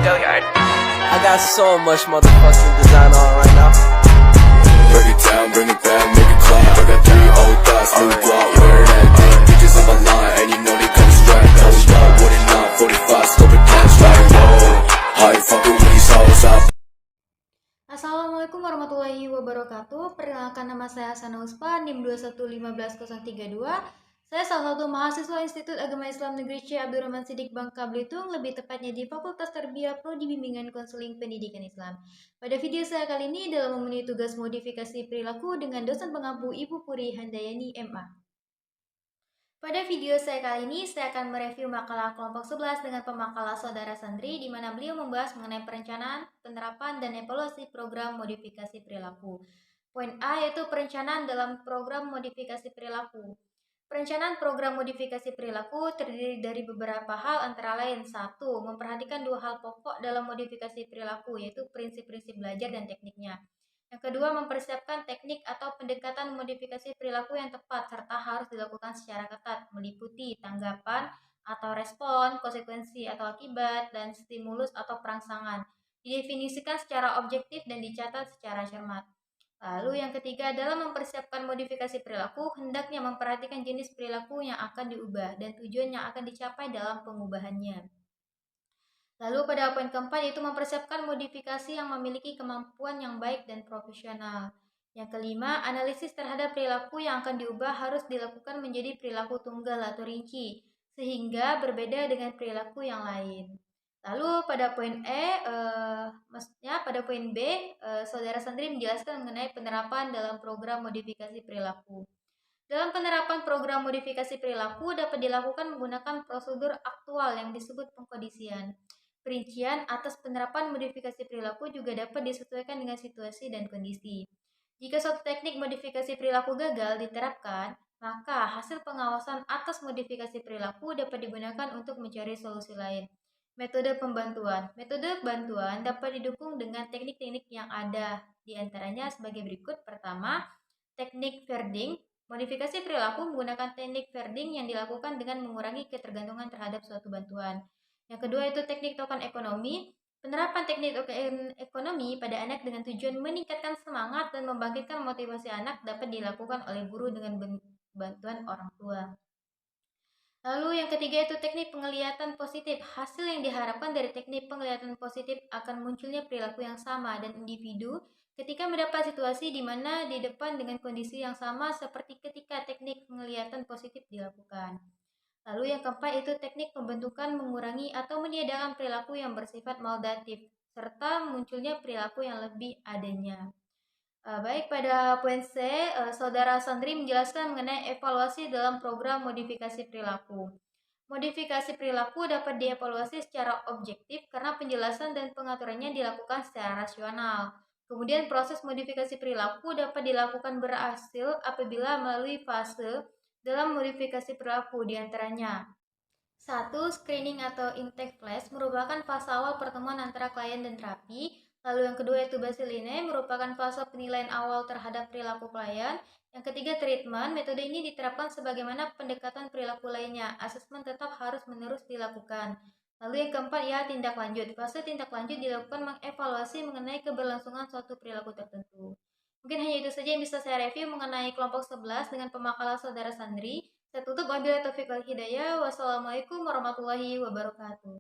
I got so much motherfucking design on right now. Break it down, bring it back, make it clap. I got 3 old thoughts, new block, where that day. Bitches on my line, and you know they come straight. Hold up, what it not, 45, scope it cash like whoa. How you fucking with these hoes up? Assalamualaikum warahmatullahi wabarakatuh. Perkenalkan, nama saya Hasana Uspa, NIM 2151032. Saya salah satu mahasiswa Institut Agama Islam Negeri C. Abdurrahman Siddiq Bangka Belitung, lebih tepatnya di Fakultas Tarbiyah Prodi Bimbingan Konseling Pendidikan Islam. Pada video saya kali ini dalam memenuhi tugas modifikasi perilaku dengan dosen pengampu Ibu Puri Handayani MA. Pada video saya kali ini, saya akan mereview makalah kelompok 11 dengan pemakalah Saudara Sandri, di mana beliau membahas mengenai perencanaan, penerapan, dan evaluasi program modifikasi perilaku. Poin A yaitu perencanaan dalam program modifikasi perilaku. Perencanaan program modifikasi perilaku terdiri dari beberapa hal, antara lain 1. Memperhatikan 2 hal pokok dalam modifikasi perilaku, yaitu prinsip-prinsip belajar dan tekniknya. Yang kedua, mempersiapkan teknik atau pendekatan modifikasi perilaku yang tepat serta harus dilakukan secara ketat, meliputi tanggapan atau respon, konsekuensi atau akibat, dan stimulus atau perangsangan. Didefinisikan secara objektif dan dicatat secara cermat. Lalu yang ketiga, dalam mempersiapkan modifikasi perilaku, hendaknya memperhatikan jenis perilaku yang akan diubah dan tujuan yang akan dicapai dalam pengubahannya. Lalu pada poin keempat, yaitu mempersiapkan modifikasi yang memiliki kemampuan yang baik dan profesional. Yang kelima, analisis terhadap perilaku yang akan diubah harus dilakukan menjadi perilaku tunggal atau rinci, sehingga berbeda dengan perilaku yang lain. Lalu pada poin pada poin B, Saudara Sandri menjelaskan mengenai penerapan dalam program modifikasi perilaku. Dalam penerapan program modifikasi perilaku dapat dilakukan menggunakan prosedur aktual yang disebut pengkondisian. Perincian atas penerapan modifikasi perilaku juga dapat disesuaikan dengan situasi dan kondisi. Jika suatu teknik modifikasi perilaku gagal diterapkan, maka hasil pengawasan atas modifikasi perilaku dapat digunakan untuk mencari solusi lain. Metode pembantuan. Metode bantuan dapat didukung dengan teknik-teknik yang ada, di antaranya sebagai berikut. Pertama, teknik Verding. Modifikasi perilaku menggunakan teknik Verding yang dilakukan dengan mengurangi ketergantungan terhadap suatu bantuan. Yang kedua itu teknik token ekonomi. Penerapan teknik token ekonomi pada anak dengan tujuan meningkatkan semangat dan membangkitkan motivasi anak dapat dilakukan oleh guru dengan bantuan orang tua. Lalu yang ketiga itu teknik penglihatan positif. Hasil yang diharapkan dari teknik penglihatan positif akan munculnya perilaku yang sama dan individu ketika mendapat situasi di mana di depan dengan kondisi yang sama seperti ketika teknik penglihatan positif dilakukan. Lalu yang keempat itu teknik pembentukan mengurangi atau meniadakan perilaku yang bersifat maladaptif serta munculnya perilaku yang lebih adanya. Baik, pada poin C, Saudara Sandri menjelaskan mengenai evaluasi dalam program modifikasi perilaku. Modifikasi perilaku dapat dievaluasi secara objektif karena penjelasan dan pengaturannya dilakukan secara rasional. Kemudian proses modifikasi perilaku dapat dilakukan berhasil apabila melalui fase dalam modifikasi perilaku, diantaranya 1. Screening atau intake flash merupakan fase awal pertemuan antara klien dan terapi. Lalu yang kedua itu baseline merupakan fase penilaian awal terhadap perilaku klien. Yang ketiga treatment, metode ini diterapkan sebagaimana pendekatan perilaku lainnya. Asesmen tetap harus menerus dilakukan. Lalu yang keempat ya tindak lanjut. Fase tindak lanjut dilakukan mengevaluasi mengenai keberlangsungan suatu perilaku tertentu. Mungkin hanya itu saja yang bisa saya review mengenai kelompok 11 dengan pemakalah Saudara Sandri. Saya tutup, wabillahi taufiq wal hidayah. Wassalamualaikum warahmatullahi wabarakatuh.